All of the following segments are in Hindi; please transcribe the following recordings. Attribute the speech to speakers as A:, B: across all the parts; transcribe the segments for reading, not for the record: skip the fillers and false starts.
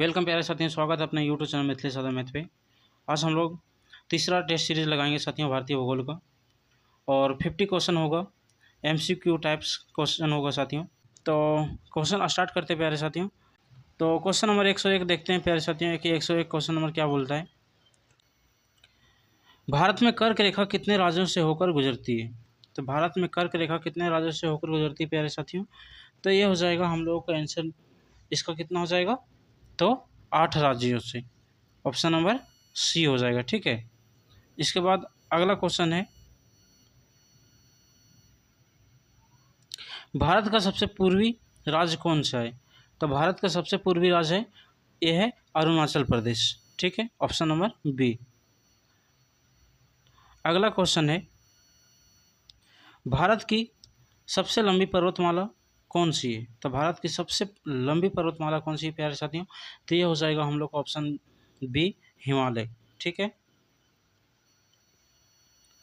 A: वेलकम प्यारे साथियों, स्वागत है अपने YouTube channel Mithilesh Yadav math पे। आज हम लोग तीसरा टेस्ट सीरीज लगाएंगे साथियों भारतीय भूगोल का, और 50 क्वेश्चन होगा। एमसीक्यू टाइप्स क्वेश्चन होगा साथियों। तो क्वेश्चन स्टार्ट करते हैं प्यारे साथियों। तो क्वेश्चन नंबर 101 देखते हैं प्यारे साथियों कि 101 क्वेश्चन नंबर क्या बोलता है। भारत में कर्क रेखा कितने राज्यों से होकर गुजरती है? तो भारत में कर्क रेखा कितने राज्यों से होकर गुजरती है प्यारे साथियों? तो ये हो जाएगा हम लोगों का आंसर, इसका कितना हो जाएगा? तो 8 राज्यों से। ऑप्शन नंबर सी हो जाएगा। ठीक है। इसके बाद अगला क्वेश्चन है, भारत का सबसे पूर्वी राज्य कौन सा है? तो भारत का सबसे पूर्वी राज्य है, यह है अरुणाचल प्रदेश। ठीक है, ऑप्शन नंबर बी। अगला क्वेश्चन है, भारत की सबसे लंबी पर्वतमाला कौन सी है? तो भारत की सबसे लंबी पर्वतमाला कौन सी है प्यारे साथियों? तो ये हो जाएगा हम लोग का ऑप्शन बी, हिमालय। ठीक है,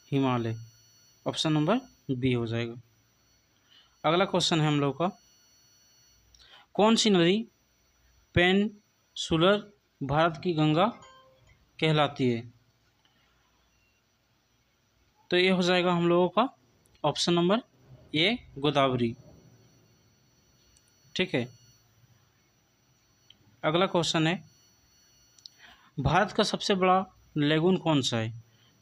A: हिमालय, ऑप्शन नंबर बी हो जाएगा। अगला क्वेश्चन है हम लोग का, कौन सी नदी पेनिनसुलर भारत की गंगा कहलाती है? तो ये हो जाएगा हम लोगों का ऑप्शन नंबर ए, गोदावरी। ठीक है। अगला क्वेश्चन है, भारत का सबसे बड़ा लेगून कौन सा है?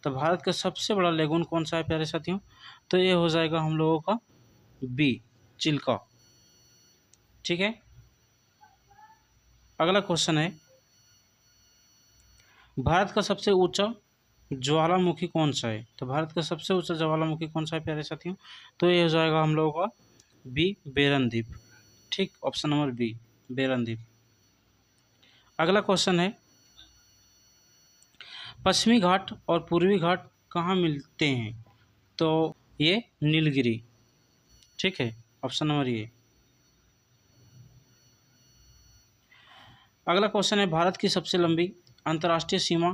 A: तो भारत का सबसे बड़ा लेगून कौन सा है प्यारे साथियों? तो ये हो जाएगा हम लोगों का बी, चिल्का। ठीक है। अगला क्वेश्चन है, भारत का सबसे ऊंचा ज्वालामुखी कौन सा है? तो भारत का सबसे ऊंचा ज्वालामुखी कौन सा है प्यारे साथियों? तो ये हो जाएगा हम लोगों का बी, बेरनदीप। ठीक, ऑप्शन नंबर बी, बेरनदीप। अगला क्वेश्चन है, पश्चिमी घाट और पूर्वी घाट कहाँ मिलते हैं? तो ये नीलगिरी। ठीक है, ऑप्शन नंबर ए। अगला क्वेश्चन है, भारत की सबसे लंबी अंतर्राष्ट्रीय सीमा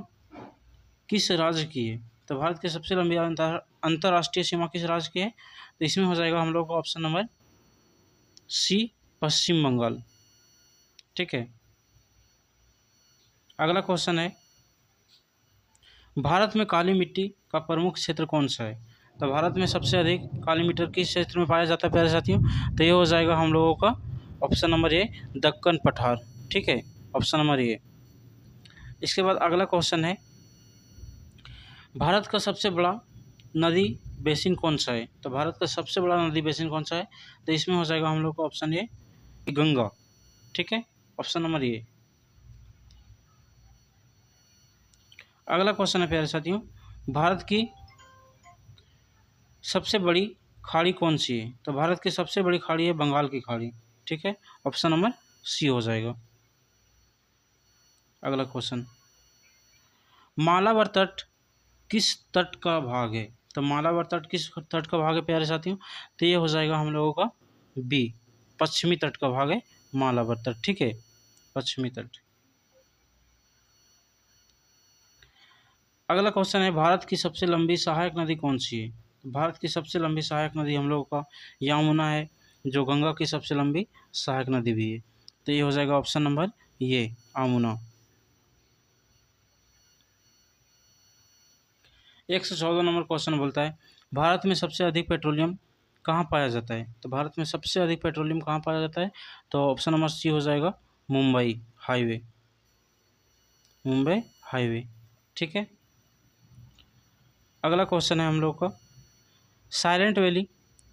A: किस राज्य की है? तो भारत की सबसे लंबी अंतर्राष्ट्रीय सीमा किस राज्य की है? तो इसमें हो जाएगा हम लोग का ऑप्शन नंबर सी, पश्चिम बंगाल। ठीक है। अगला क्वेश्चन है, भारत में काली मिट्टी का प्रमुख क्षेत्र कौन सा है? तो भारत में सबसे अधिक काली मिट्टी किस क्षेत्र में पाया जाता है प्यारे साथियों? तो ये हो जाएगा हम लोगों का ऑप्शन नंबर ए, दक्कन पठार। ठीक है, ऑप्शन नंबर ए। इसके बाद अगला क्वेश्चन है, भारत का सबसे बड़ा नदी बेसिन कौन सा है? तो भारत का सबसे बड़ा नदी बेसिन कौन सा है? तो इसमें हो जाएगा हम लोग का ऑप्शन ए, गंगा। ठीक है, ऑप्शन नंबर ए। अगला क्वेश्चन है प्यारे साथियों, भारत की सबसे बड़ी खाड़ी कौन सी है? तो भारत की सबसे बड़ी खाड़ी है बंगाल की खाड़ी। ठीक है, ऑप्शन नंबर सी हो जाएगा। अगला क्वेश्चन, मालाबार तट किस तट का भाग है? तो मालाबार तट किस तट का भाग है प्यारे साथियों? तो ये हो जाएगा हम लोगों का बी, पश्चिमी तट का भाग है मालाबार तट। ठीक है, पश्चिमी तट। अगला क्वेश्चन है, भारत की सबसे लंबी सहायक नदी कौन सी है? तो भारत की सबसे लंबी सहायक नदी हम लोगों का यमुना है, जो गंगा की सबसे लंबी सहायक नदी भी है। तो ये हो जाएगा ऑप्शन नंबर ये, यमुना। 114 नंबर क्वेश्चन बोलता है, भारत में सबसे अधिक पेट्रोलियम कहाँ पाया जाता है? तो भारत में सबसे अधिक पेट्रोलियम कहाँ पाया जाता है? तो ऑप्शन नंबर सी हो जाएगा, मुंबई हाईवे, मुंबई हाईवे। ठीक है। अगला क्वेश्चन है हम लोग का, साइलेंट वैली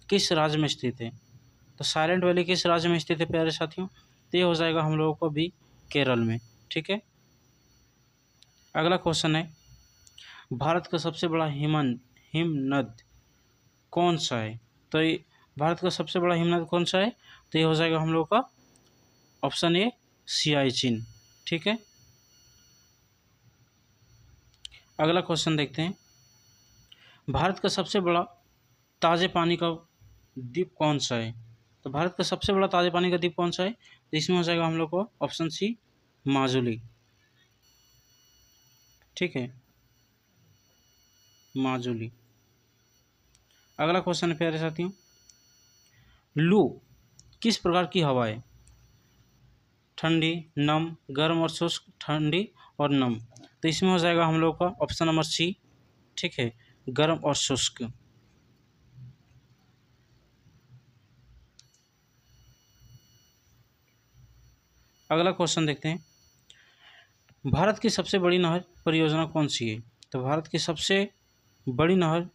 A: किस राज्य में स्थित है? तो साइलेंट वैली किस राज्य में स्थित है प्यारे साथियों? तो ये हो जाएगा हम लोगों को भी केरल में। ठीक है। अगला क्वेश्चन है, भारत का सबसे बड़ा हिमनद कौन सा है? तो ये भारत का सबसे बड़ा हिमनद कौन सा है? तो ये हो जाएगा हम लोग का ऑप्शन ए, सियाचिन। ठीक है। अगला क्वेश्चन देखते हैं, भारत का सबसे बड़ा ताज़े पानी का द्वीप कौन सा है? तो भारत का सबसे बड़ा ताज़े पानी का द्वीप कौन सा है? तो इसमें हो जाएगा हम लोग को ऑप्शन सी, माजुली। ठीक है, माजुली। अगला क्वेश्चन है प्यारे साथियों, लू किस प्रकार की हवा है? ठंडी, नम, गर्म और शुष्क, ठंडी और नम। तो इसमें हो जाएगा हम लोग का ऑप्शन नंबर सी, ठीक है, गर्म और शुष्क। अगला क्वेश्चन देखते हैं, भारत की सबसे बड़ी नहर परियोजना कौन सी है? तो भारत की सबसे बड़ी नहर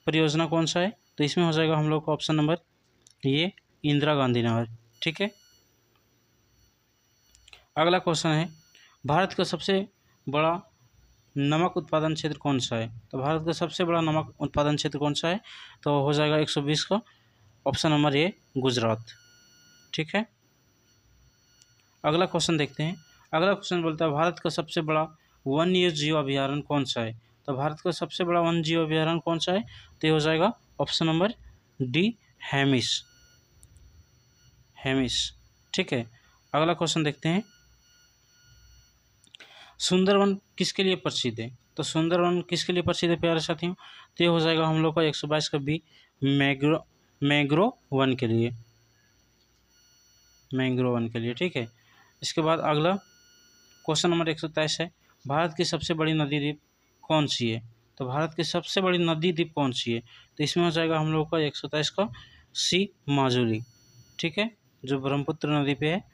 A: परियोजना कौन सा है? तो इसमें हो जाएगा हम लोग का ऑप्शन नंबर ये इंदिरा गांधी नहर, ठीक है। अगला क्वेश्चन है, भारत का सबसे बड़ा नमक उत्पादन क्षेत्र कौन सा है? तो भारत का सबसे बड़ा नमक उत्पादन क्षेत्र कौन सा है? तो हो जाएगा 120 का ऑप्शन नंबर ए गुजरात, ठीक है। अगला क्वेश्चन देखते हैं, अगला क्वेश्चन बोलता है भारत का सबसे बड़ा वन्य जीव अभयारण्य कौन सा है? तो भारत का सबसे बड़ा वन्य जीव अभयारण्य कौन सा है? तो ये हो जाएगा option number D Hemis, Hemis, ठीक है। अगला क्वेश्चन देखते हैं, सुंदरवन किसके लिए प्रसिद्ध है? तो सुंदरवन किसके लिए प्रसिद्ध है प्यारे साथियों? तो ये हो जाएगा हम लोग का 122 का बी मैंग्रो वन के लिए, मैंग्रो वन के लिए, ठीक है। इसके बाद अगला क्वेश्चन नंबर 123 है, भारत की सबसे बड़ी नदी द्वीप कौन सी है? तो भारत की सबसे बड़ी नदी द्वीप कौन सी है? तो इसमें हो जाएगा हम लोग का 127 का सी माजुली, ठीक है, जो ब्रह्मपुत्र नदी पे है।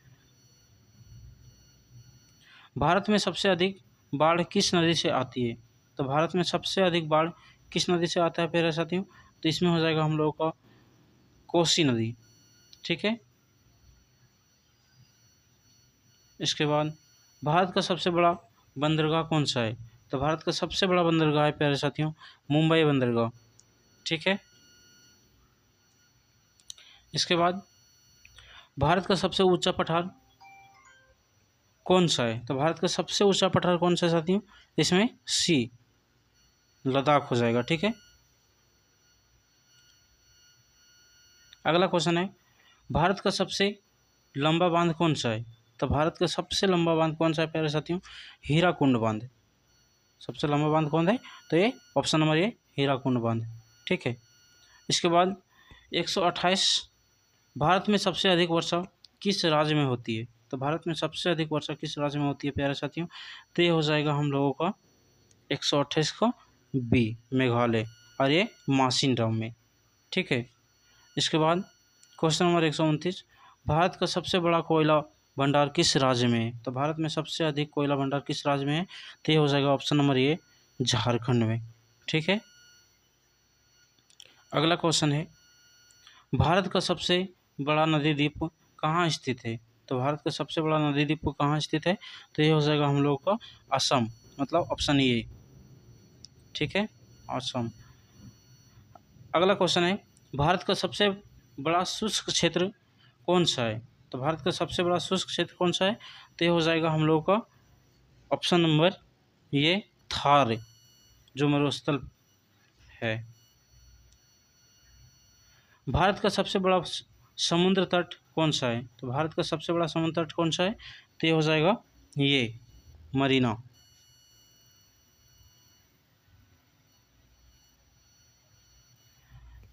A: भारत में सबसे अधिक बाढ़ किस नदी से आती है? तो भारत में सबसे अधिक बाढ़ किस नदी से आता है प्यारे साथियों? तो इसमें हो जाएगा हम लोगों का कोसी नदी, ठीक है। इसके बाद भारत का सबसे बड़ा बंदरगाह कौन सा है? तो भारत का सबसे बड़ा बंदरगाह है प्यारे साथियों मुंबई बंदरगाह, ठीक है। इसके बाद भारत का सबसे ऊंचा पठार कौन सा है? तो भारत का सबसे ऊंचा पठार कौन सा है साथियों? इसमें सी लद्दाख हो जाएगा, ठीक है। अगला क्वेश्चन है, भारत का सबसे लंबा बांध कौन सा है? तो भारत का सबसे लंबा बांध कौन सा है प्यारे साथियों? हीराकुंड बांध, सबसे लंबा बांध कौन है? तो ये ऑप्शन नंबर ये हीराकुंड बांध, ठीक है। इसके बाद 128, भारत में सबसे अधिक वर्षा किस राज्य में होती है? तो भारत में सबसे अधिक वर्षा किस राज्य में होती है प्यारे साथियों? तो ये हो जाएगा हम लोगों का 128 का बी मेघालय, और ये मासिनराम में, ठीक है। इसके बाद क्वेश्चन नंबर 129, भारत का सबसे बड़ा कोयला भंडार किस राज्य में है? तो भारत में सबसे अधिक कोयला भंडार किस राज्य में है? तो ये हो जाएगा ऑप्शन नंबर ए झारखंड में, ठीक है। अगला क्वेश्चन है, भारत का सबसे बड़ा नदी द्वीप कहाँ स्थित है? तो भारत का सबसे बड़ा नदी द्वीप कहाँ स्थित है? तो ये हो जाएगा हम लोग का असम, मतलब ऑप्शन ए, ठीक है, असम। अगला क्वेश्चन है, भारत का सबसे बड़ा शुष्क क्षेत्र कौन सा है? तो भारत का सबसे बड़ा शुष्क क्षेत्र कौन सा है? तो ये हो जाएगा हम लोग का ऑप्शन नंबर ये थार, जो मरुस्थल है। भारत का सबसे बड़ा समुद्र तट कौन सा है? तो भारत का सबसे बड़ा समुद्र तट कौन सा है? तो ये हो जाएगा ये मरीना,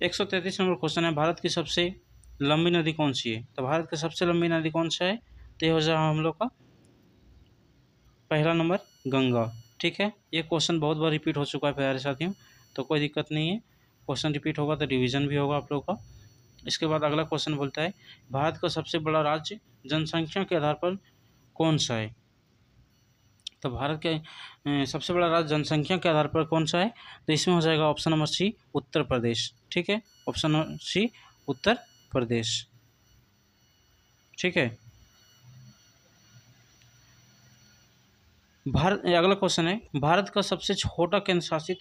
A: 133 नंबर क्वेश्चन है, भारत की सबसे लंबी नदी कौन सी है? तो भारत की सबसे लंबी नदी कौन सा है? तो ये हो जाएगा हम लोग का पहला नंबर गंगा, ठीक है। ये क्वेश्चन बहुत बार रिपीट हो चुका है प्यारे साथियों, तो कोई दिक्कत नहीं है, क्वेश्चन रिपीट होगा तो रिवीजन भी होगा आप लोग का। इसके बाद अगला क्वेश्चन बोलता है, भारत का सबसे बड़ा राज्य जनसंख्या के आधार पर कौन सा है? तो भारत के सबसे बड़ा राज्य जनसंख्या के आधार पर कौन सा है? तो इसमें हो जाएगा option number C Uttar Pradesh, ठीक है, option number C Uttar Pradesh, ठीक है। भारत अगला क्वेश्चन है, भारत का सबसे छोटा केंद्र शासित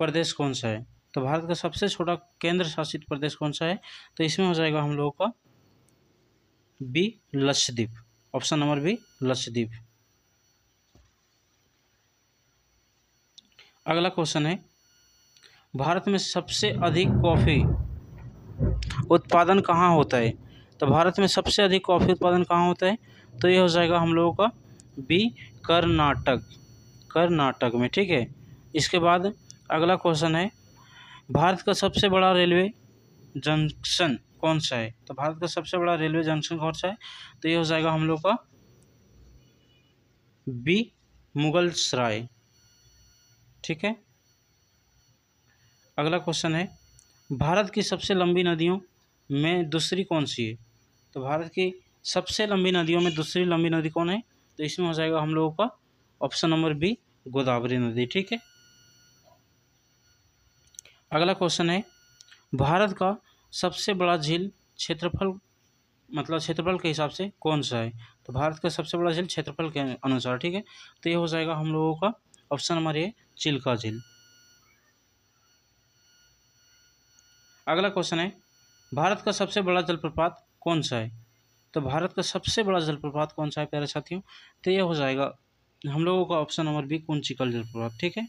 A: प्रदेश कौन सा है? तो भारत का सबसे छोटा केंद्र शासित प्रदेश कौन सा है? तो इसमें हो जाएगा हम लोगों का B Lakshadweep, option number B Lakshadweep. अगला क्वेश्चन है, भारत में सबसे अधिक कॉफ़ी उत्पादन कहाँ होता है? तो भारत में सबसे अधिक कॉफ़ी उत्पादन कहाँ होता है? तो ये हो जाएगा हम लोगों का बी कर्नाटक, कर्नाटक में, ठीक है। इसके बाद अगला क्वेश्चन है, भारत का सबसे बड़ा रेलवे जंक्शन कौन सा है? तो भारत का सबसे बड़ा रेलवे जंक्शन कौन सा है? तो ये हो जाएगा हम लोग का बी मुगल सराय। ठीक है, अगला क्वेश्चन है भारत की सबसे लंबी नदियों में दूसरी कौन सी है? तो भारत की सबसे लंबी नदियों में दूसरी लंबी नदी कौन है? तो इसमें हो जाएगा हम लोगों का ऑप्शन नंबर बी गोदावरी नदी। ठीक है, अगला क्वेश्चन है भारत का सबसे बड़ा झील क्षेत्रफल मतलब क्षेत्रफल के हिसाब से कौन सा है? तो भारत का सबसे बड़ा झील क्षेत्रफल के अनुसार। ठीक है, तो ये हो जाएगा हम लोगों का ऑप्शन नंबर ए चिल्का झील। अगला क्वेश्चन है भारत का सबसे बड़ा जलप्रपात कौन सा है? तो भारत का सबसे बड़ा जलप्रपात कौन सा है प्यारे साथियों? तो ये हो जाएगा हम लोगों का ऑप्शन नंबर बी कुंचिकल जलप्रपात। ठीक है,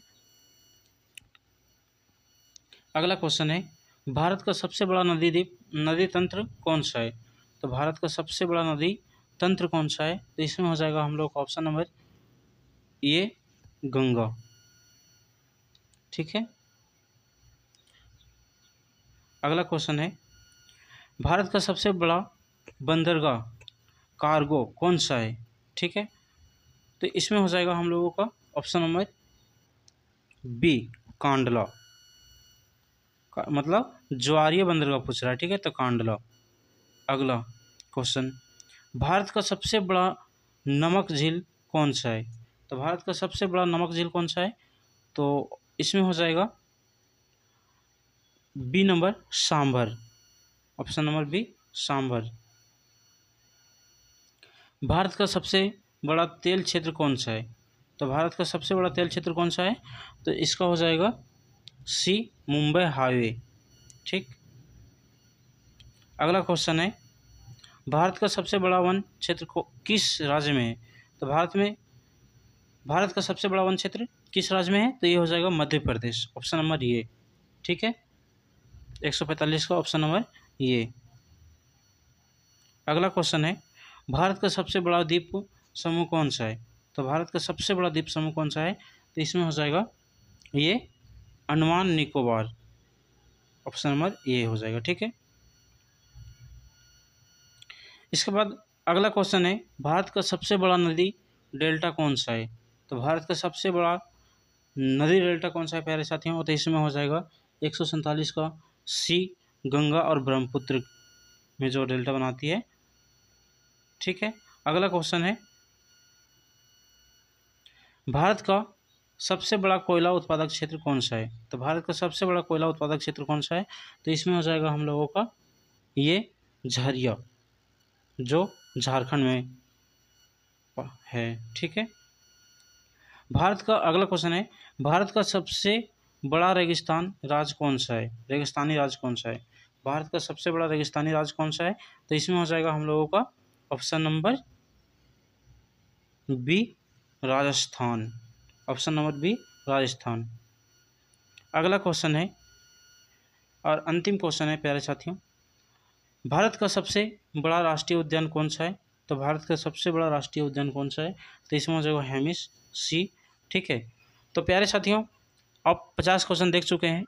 A: अगला क्वेश्चन है भारत का सबसे बड़ा नदी तंत्र कौन सा है? तो भारत का सबसे बड़ा नदी तंत्र कौन सा है? तो इसमें हो जाएगा हम लोग का ऑप्शन नंबर ए गंगा। ठीक है, अगला क्वेश्चन है भारत का सबसे बड़ा बंदरगाह कार्गो कौन सा है? ठीक है, तो इसमें हो जाएगा हम लोगों का ऑप्शन नंबर बी कांडला मतलब ज्वारीय बंदरगाह पूछ रहा है। ठीक है, तो कांडला। अगला क्वेश्चन भारत का सबसे बड़ा नमक झील कौन सा है? तो भारत का सबसे बड़ा नमक झील कौन सा है? तो इसमें हो जाएगा B number Sambhar, option number B Sambhar. Bharat का सबसे बड़ा तेल क्षेत्र कौन सा है? तो भारत का सबसे बड़ा तेल क्षेत्र कौन सा है? तो इसका हो जाएगा सी मुंबई हाईवे। ठीक, अगला क्वेश्चन है भारत का सबसे बड़ा वन क्षेत्र को किस राज्य में है? तो भारत का सबसे बड़ा वन क्षेत्र किस राज्य में है? तो ये हो जाएगा मध्य प्रदेश, ऑप्शन नंबर ये। ठीक है, 145 का ऑप्शन नंबर ये। अगला क्वेश्चन है भारत का सबसे बड़ा द्वीप समूह कौन सा है? तो भारत का सबसे बड़ा द्वीप समूह कौन सा है? तो इसमें हो जाएगा ये अंडमान निकोबार, ऑप्शन नंबर ये हो जाएगा। ठीक है, इसके बाद अगला क्वेश्चन है भारत का सबसे बड़ा नदी डेल्टा कौन सा है? तो भारत का सबसे बड़ा नदी डेल्टा कौन सा है प्यारे साथियों? तो इसमें हो जाएगा 147 का सी गंगा और ब्रह्मपुत्र में जो डेल्टा बनाती है। ठीक है, अगला क्वेश्चन है भारत का सबसे बड़ा कोयला उत्पादक क्षेत्र कौन सा है? तो भारत का सबसे बड़ा कोयला उत्पादक क्षेत्र कौन सा है? तो इसमें हो जाएगा हम लोगों का ये झरिया जो झारखंड में है। ठीक है, भारत का अगला क्वेश्चन है भारत का सबसे बड़ा रेगिस्तान राज्य कौन सा है? रेगिस्तानी राज्य कौन सा है? भारत का सबसे बड़ा रेगिस्तानी राज्य कौन सा है? तो इसमें हो जाएगा हम लोगों का option number B Rajasthan, option number B Rajasthan. अगला क्वेश्चन है और अंतिम क्वेश्चन है प्यारे साथियों भारत का सबसे बड़ा राष्ट्रीय उद्यान कौन सा है? तो भारत का सबसे बड़ा राष्ट्रीय उद्यान कौन सा है? तो इसमें हो जाएगा हेमिस सी। ठीक है, तो प्यारे साथियों आप 50 क्वेश्चन देख चुके हैं।